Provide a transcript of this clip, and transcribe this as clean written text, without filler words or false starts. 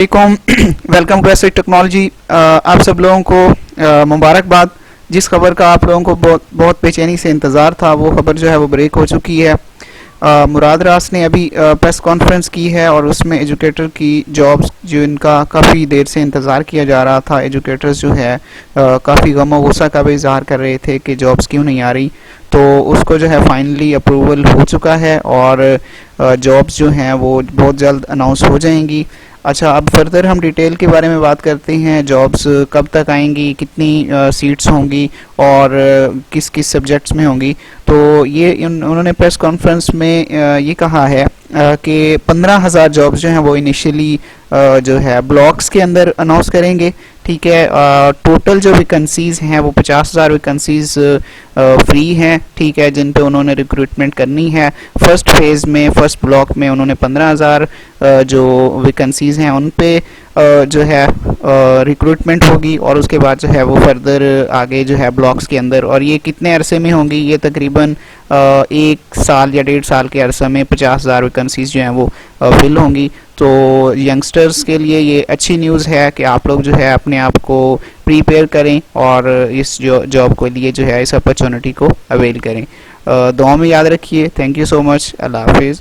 Welcome to asset technology. आप सब लोगों को मुबारकबाद। जिस खबर का आप लोगों को बहुत बेचैनी से इंतज़ार था, वो खबर जो है वो ब्रेक हो चुकी है। मुराद रास ने अभी प्रेस कॉन्फ्रेंस की है और उसमें एजुकेटर की जॉब्स जो इनका काफ़ी देर से इंतज़ार किया जा रहा था, एजुकेटर्स जो है काफ़ी गम और गुस्सा का भी इजहार कर रहे थे कि जॉब्स क्यों नहीं आ रही। तो उसको जो है फाइनली अप्रूवल हो चुका है और जॉब्स जो हैं वो बहुत जल्द अनाउंस हो जाएंगी। अच्छा, अब फर्दर हम डिटेल के बारे में बात करते हैं। जॉब्स कब तक आएंगी, कितनी सीट्स होंगी और किस किस सब्जेक्ट्स में होंगी। तो ये उन्होंने प्रेस कॉन्फ्रेंस में ये कहा है कि 15,000 जॉब्स जो हैं वो इनिशियली जो है ब्लॉक्स के अंदर अनाउंस करेंगे। ठीक है, टोटल जो वैकेंसीज़ हैं वो 50,000 वैकेंसीज़ फ्री हैं। ठीक है, जिन पे उन्होंने रिक्रूटमेंट करनी है। फर्स्ट फेज़ में, फर्स्ट ब्लॉक में उन्होंने 15,000 जो वैकेंसीज़ हैं उन पे जो है रिक्रूटमेंट होगी और उसके बाद जो है वो फर्दर आगे जो है ब्लॉक्स के अंदर। और ये कितने अरसे में होंगी? ये तकरीबन 1 साल या 1.5 साल के अरसे में 50,000 वैकेंसीज जो हैं वो फिल होंगी। तो यंगस्टर्स के लिए ये अच्छी न्यूज़ है कि आप लोग जो है अपने आप को प्रिपेयर करें और इस जॉब के लिए जो है इस अपॉर्चुनिटी को अवेल करें। दुआ में याद रखिए। Thank you so much. अल्लाह हाफिज़।